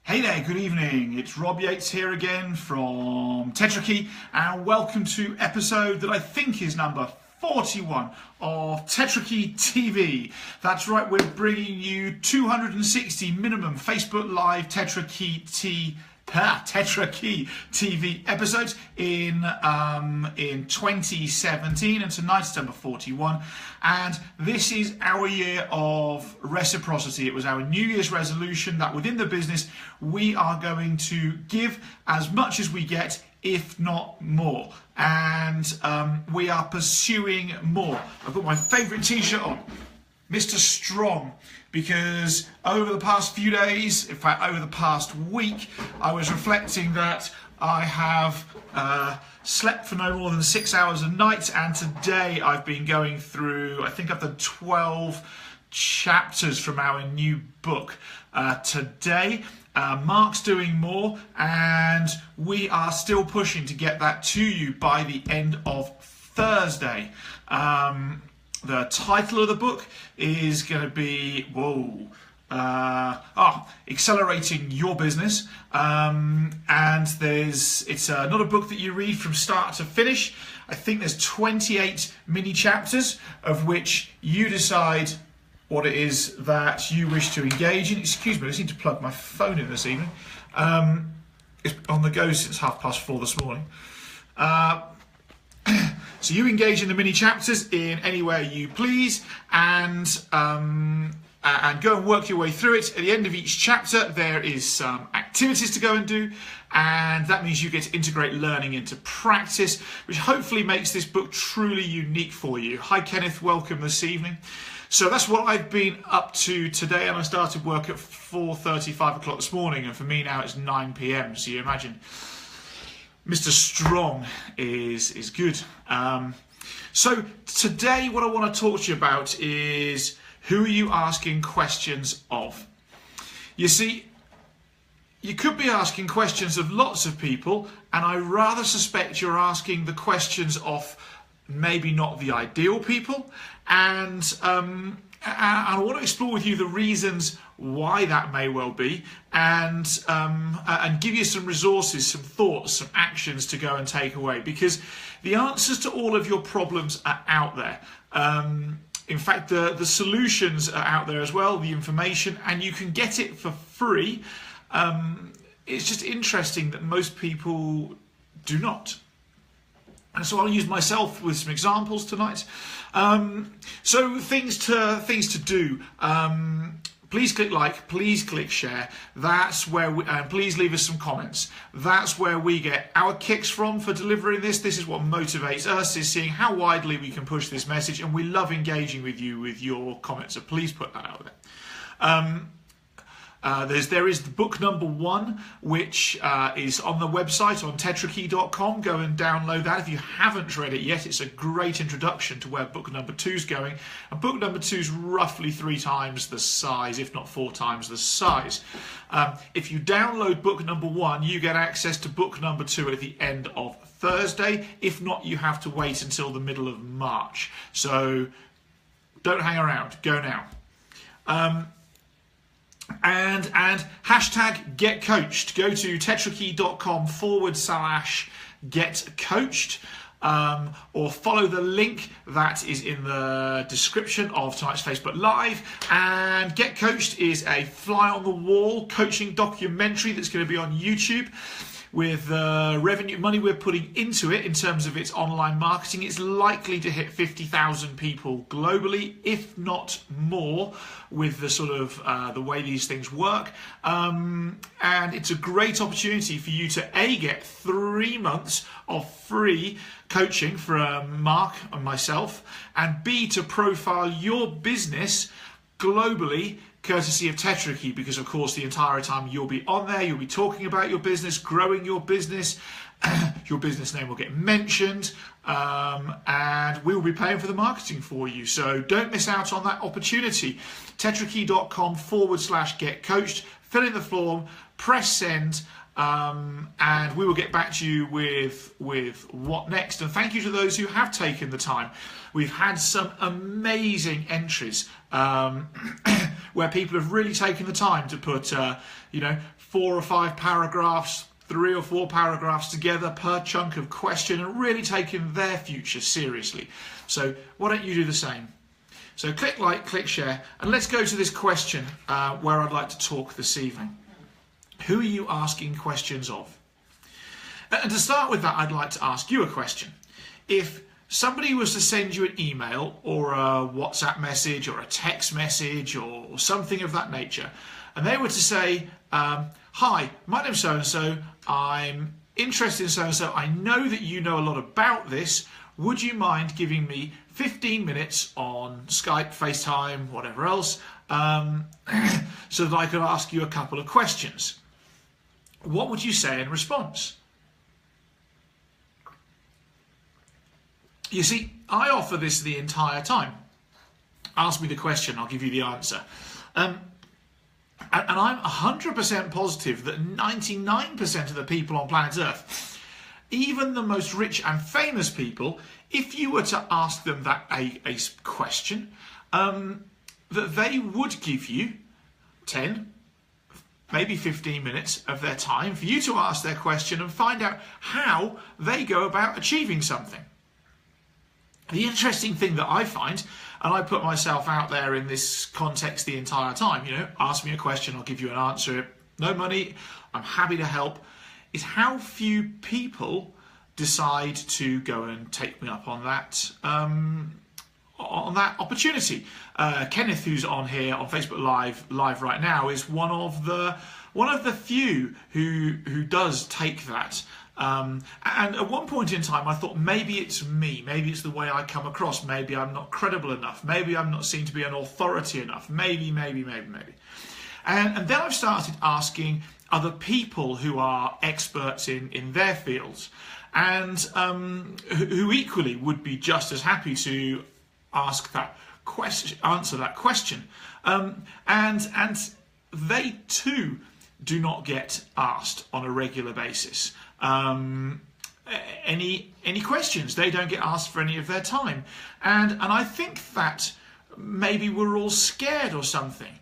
Hey there, good evening. It's Rob Yates here again from Tetrakey, and welcome to episode that I think is number 41 of Tetrakey TV. That's right, we're bringing you 260 minimum Facebook Live Tetrakey TV episodes in 2017, and tonight's number 41. And this is our year of reciprocity. It was our New Year's resolution that within the business we are going to give as much as we get, if not more. And we are pursuing more. I've got my favourite t-shirt on, Mr. Strong, because over the past few days, in fact over the past week, I was reflecting that I have slept for no more than 6 hours a night, and today I've been going through, I think I've done 12 chapters from our new book. Today, Mark's doing more, and we are still pushing to get that to you by the end of Thursday. The title of the book is going to be, Accelerating Your Business. And it's not a book that you read from start to finish. I think there's 28 mini chapters, of which you decide what it is that you wish to engage in. Excuse me, I just need to plug my phone in this evening. It's on the go since 4:30 this morning. So you engage in the mini chapters in any way you please, and go and work your way through it. At the end of each chapter, there is some activities to go and do, and that means you get to integrate learning into practice, which hopefully makes this book truly unique for you. Hi Kenneth, welcome this evening. So that's what I've been up to today, and I started work at 4:30, 5 o'clock this morning, and for me now it's 9 p.m. So you imagine Mr. Strong is good. So today what I want to talk to you about is, who are you asking questions of? You see, you could be asking questions of lots of people, and I rather suspect you're asking the questions of maybe not the ideal people, and I want to explore with you the reasons why that may well be, and give you some resources, some thoughts, some actions to go and take away, because the answers to all of your problems are out there. In fact, the solutions are out there as well, the information, and you can get it for free. It's just interesting that most people do not. And so I'll use myself with some examples tonight. So things to do. Please click like, please click share. That's where please leave us some comments. That's where we get our kicks from for delivering this. This is what motivates us, is seeing how widely we can push this message, and we love engaging with you with your comments. So please put that out there. There is the book number 1, which is on the website on tetrakey.com. Go and download that if you haven't read it yet. It's a great introduction to where book number 2 is going. And book number 2 is roughly 3 times the size, if not 4 times the size. If you download book number 1, you get access to book number 2 at the end of Thursday. If not, you have to wait until the middle of March. So don't hang around. Go now. And hashtag get coached. Go to tetrakey.com/get coached, or follow the link that is in the description of tonight's Facebook Live. And Get Coached is a fly on the wall coaching documentary that's going to be on YouTube. With the revenue money we're putting into it in terms of its online marketing, it's likely to hit 50,000 people globally, if not more, with the sort of the way these things work. And it's a great opportunity for you to get 3 months of free coaching from Mark and myself, and B, to profile your business globally, courtesy of Tetrakey, because of course the entire time you'll be on there, you'll be talking about your business, growing your business, your business name will get mentioned, and we will be paying for the marketing for you. So don't miss out on that opportunity. Tetrakey.com/get coached. Fill in the form, press send, and we will get back to you with what next. And thank you to those who have taken the time. We've had some amazing entries where people have really taken the time to put 4 or 5 paragraphs, 3 or 4 paragraphs together per chunk of question, and really taken their future seriously. So why don't you do the same? So click like, click share, and let's go to this question where I'd like to talk this evening. Who are you asking questions of? And to start with that, I'd like to ask you a question. If somebody was to send you an email or a WhatsApp message or a text message or something of that nature, and they were to say, hi, my name's so-and-so, I'm interested in so-and-so, I know that you know a lot about this, would you mind giving me 15 minutes on Skype, FaceTime, whatever else, so that I could ask you a couple of questions? What would you say in response? You see, I offer this the entire time. Ask me the question, I'll give you the answer. And I'm 100% positive that 99% of the people on planet Earth, even the most rich and famous people, if you were to ask them that a question, that they would give you 10, maybe 15 minutes of their time for you to ask their question and find out how they go about achieving something. The interesting thing that I find, and I put myself out there in this context the entire time, ask me a question, I'll give you an answer, no money, I'm happy to help, is how few people decide to go and take me up on that opportunity. Kenneth, who's on here on Facebook Live right now, is one of the few who does take that. And at one point in time, I thought maybe it's me, maybe it's the way I come across, maybe I'm not credible enough, maybe I'm not seen to be an authority enough, maybe. And then I've started asking other people who are experts in their fields, and who equally would be just as happy to ask that question, answer that question, and they too do not get asked on a regular basis any questions. They don't get asked for any of their time, and I think that maybe we're all scared or something.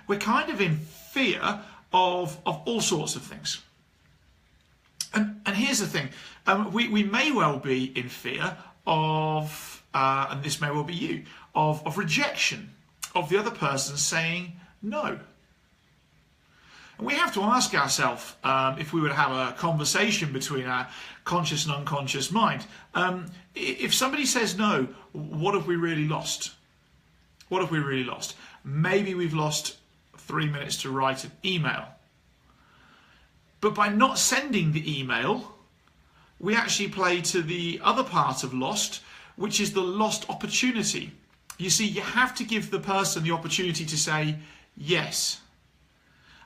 We're kind of in fear of all sorts of things. And here's the thing, we may well be in fear of, and this may well be you, of rejection, of the other person saying no. And we have to ask ourselves, if we were to have a conversation between our conscious and unconscious mind, if somebody says no, what have we really lost? What have we really lost? Maybe we've lost 3 minutes to write an email. But by not sending the email, we actually play to the other part of lost, which is the lost opportunity. You see, you have to give the person the opportunity to say yes.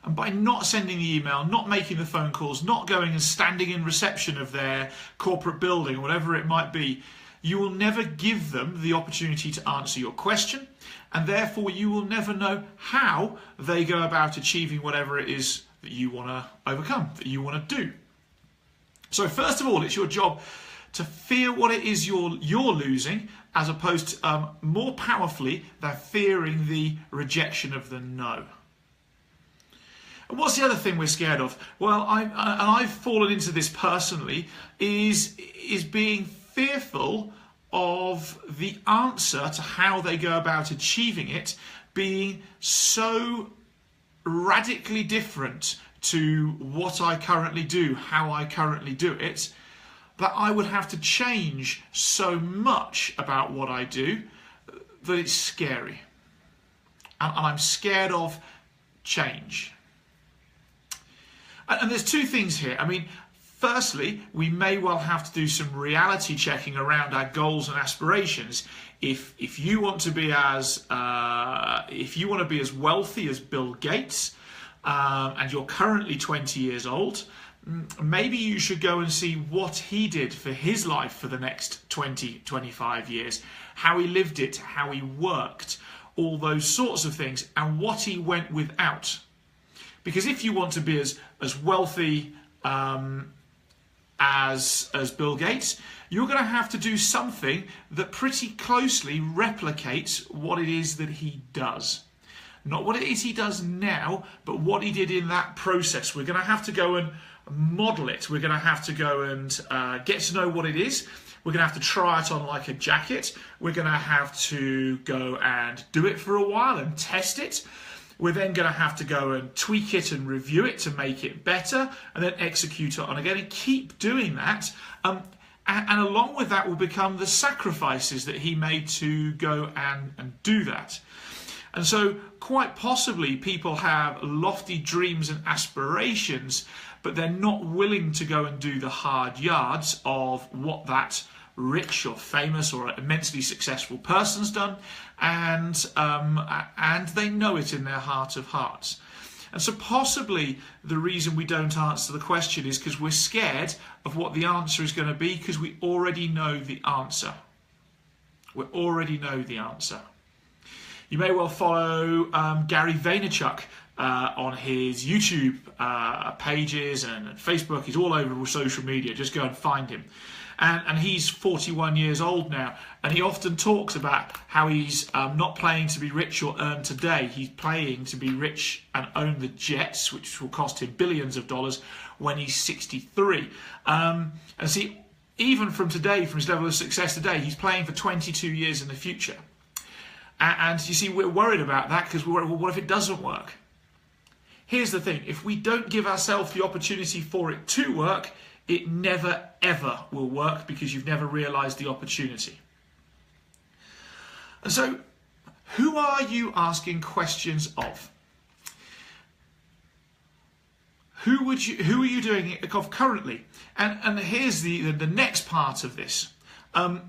And by not sending the email, not making the phone calls, not going and standing in reception of their corporate building, or whatever it might be, you will never give them the opportunity to answer your question, and therefore you will never know how they go about achieving whatever it is that you want to overcome, that you want to do. So first of all, it's your job to fear what it is you're losing, as opposed to more powerfully than fearing the rejection of the no. And what's the other thing we're scared of? Well, I've fallen into this personally, is being fearful of the answer to how they go about achieving it being so radically different to what I currently do, how I currently do it, that I would have to change so much about what I do that it's scary. And I'm scared of change. And there's two things here. I mean, firstly, we may well have to do some reality checking around our goals and aspirations. If you want to be as wealthy as Bill Gates, and you're currently 20 years old, maybe you should go and see what he did for his life for the next 20, 25 years, how he lived it, how he worked, all those sorts of things, and what he went without. Because if you want to be as wealthy as Bill Gates, you're going to have to do something that pretty closely replicates what it is that he does. Not what it is he does now, but what he did in that process. We're going to have to go and model it. We're going to have to go and get to know what it is. We're going to have to try it on like a jacket. We're going to have to go and do it for a while and test it. We're then going to have to go and tweak it and review it to make it better, and then execute it on again and keep doing that. And along with that will become the sacrifices that he made to go and do that. And so quite possibly people have lofty dreams and aspirations, but they're not willing to go and do the hard yards of what that rich or famous or immensely successful person's done, and they know it in their heart of hearts. And so possibly the reason we don't answer the question is because we're scared of what the answer is going to be, because we already know the answer. We already know the answer. You may well follow Gary Vaynerchuk on his YouTube pages and Facebook. He's all over social media. Just go and find him. And he's 41 years old now, and he often talks about how he's not playing to be rich or earn today. He's playing to be rich and own the jets, which will cost him billions of dollars when he's 63. And see, even from today, from his level of success today, he's playing for 22 years in the future. And you see, we're worried about that because we're worried, well, what if it doesn't work? Here's the thing. If we don't give ourselves the opportunity for it to work, it never, ever will work, because you've never realised the opportunity. And so, who are you asking questions of? Who are you doing it of currently? And here's the next part of this. A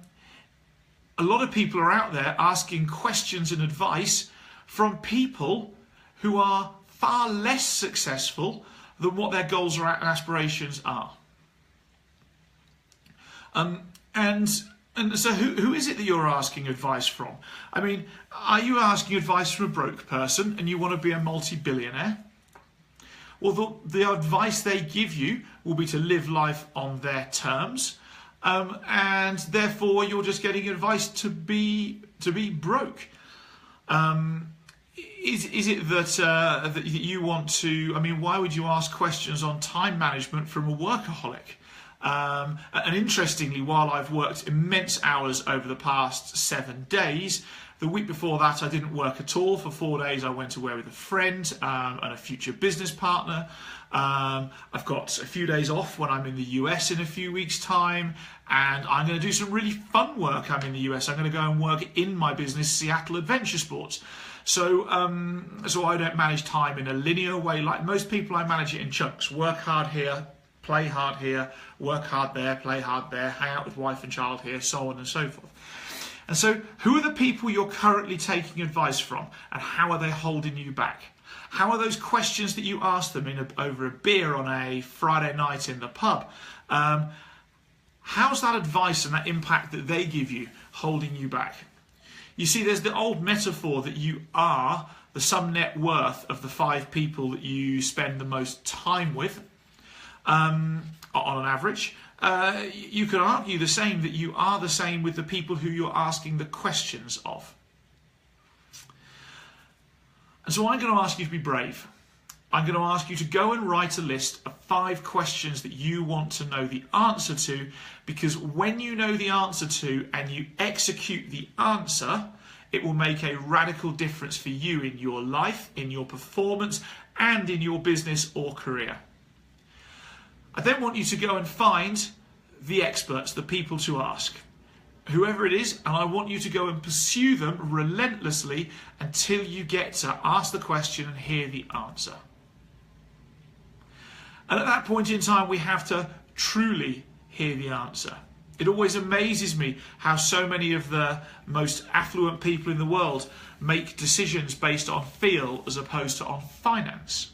lot of people are out there asking questions and advice from people who are far less successful than what their goals and aspirations are. And so who is it that you're asking advice from? I mean, are you asking advice from a broke person and you want to be a multi-billionaire? Well, the advice they give you will be to live life on their terms, and therefore you're just getting advice to be broke. Is it that you want to? I mean, why would you ask questions on time management from a workaholic? And interestingly, while I've worked immense hours over the past 7 days, the week before that I didn't work at all. For 4 days I went away with a friend and a future business partner. I've got a few days off when I'm in the US in a few weeks' time, and I'm going to do some really fun work. I'm in the US. I'm going to go and work in my business, Seattle Adventure Sports. So I don't manage time in a linear way like most people. I manage it in chunks. Work hard here, play hard here, work hard there, play hard there, hang out with wife and child here, so on and so forth. And so who are the people you're currently taking advice from, and how are they holding you back? How are those questions that you ask them over a beer on a Friday night in the pub, how's that advice and that impact that they give you holding you back? You see, there's the old metaphor that you are the sum net worth of the 5 people that you spend the most time with. On an average, you could argue the same, that you are the same with the people who you're asking the questions of. And so I'm going to ask you to be brave. I'm going to ask you to go and write a list of 5 questions that you want to know the answer to, because when you know the answer to and you execute the answer, it will make a radical difference for you in your life, in your performance, and in your business or career. I then want you to go and find the experts, the people to ask, whoever it is, and I want you to go and pursue them relentlessly until you get to ask the question and hear the answer. And at that point in time, we have to truly hear the answer. It always amazes me how so many of the most affluent people in the world make decisions based on feel as opposed to on finance.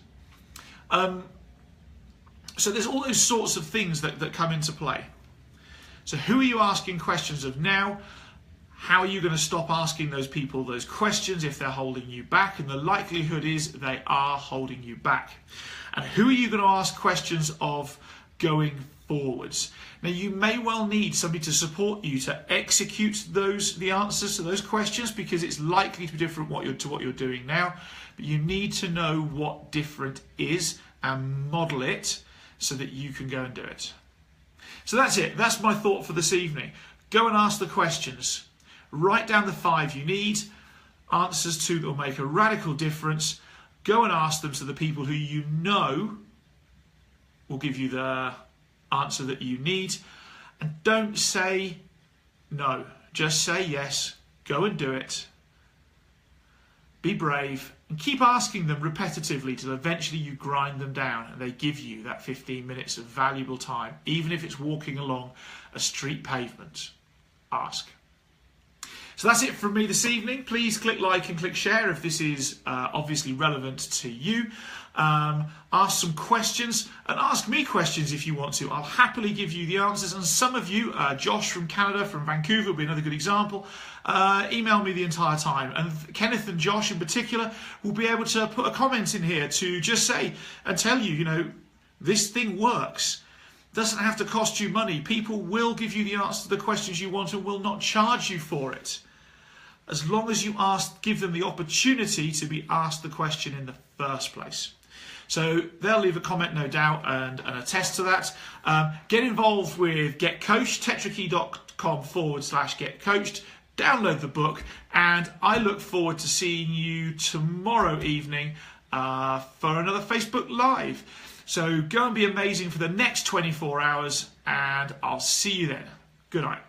So there's all those sorts of things that come into play. So who are you asking questions of now? How are you going to stop asking those people those questions if they're holding you back? And the likelihood is they are holding you back. And who are you going to ask questions of going forwards? Now, you may well need somebody to support you to execute the answers to those questions, because it's likely to be different to what you're doing now. But you need to know what different is and model it so that you can go and do it. So that's it. That's my thought for this evening. Go and ask the questions. Write down the 5 you need, answers to that will make a radical difference. Go and ask them to the people who you know will give you the answer that you need. And don't say no. Just say yes. Go and do it. Be brave and keep asking them repetitively till eventually you grind them down and they give you that 15 minutes of valuable time, even if it's walking along a street pavement. Ask. So that's it from me this evening. Please click like and click share if this is obviously relevant to you. Ask some questions and ask me questions if you want to. I'll happily give you the answers. And some of you, Josh from Canada, from Vancouver will be another good example, email me the entire time. And Kenneth and Josh in particular will be able to put a comment in here to just say and tell you, you know, this thing works. Doesn't have to cost you money. People will give you the answer to the questions you want and will not charge you for it, as long as you give them the opportunity to be asked the question in the first place. So they'll leave a comment, no doubt, and attest to that. Get involved with Get Coached, tetrakey.com/Get Coached. Download the book, and I look forward to seeing you tomorrow evening for another Facebook Live. So go and be amazing for the next 24 hours, and I'll see you then. Good night.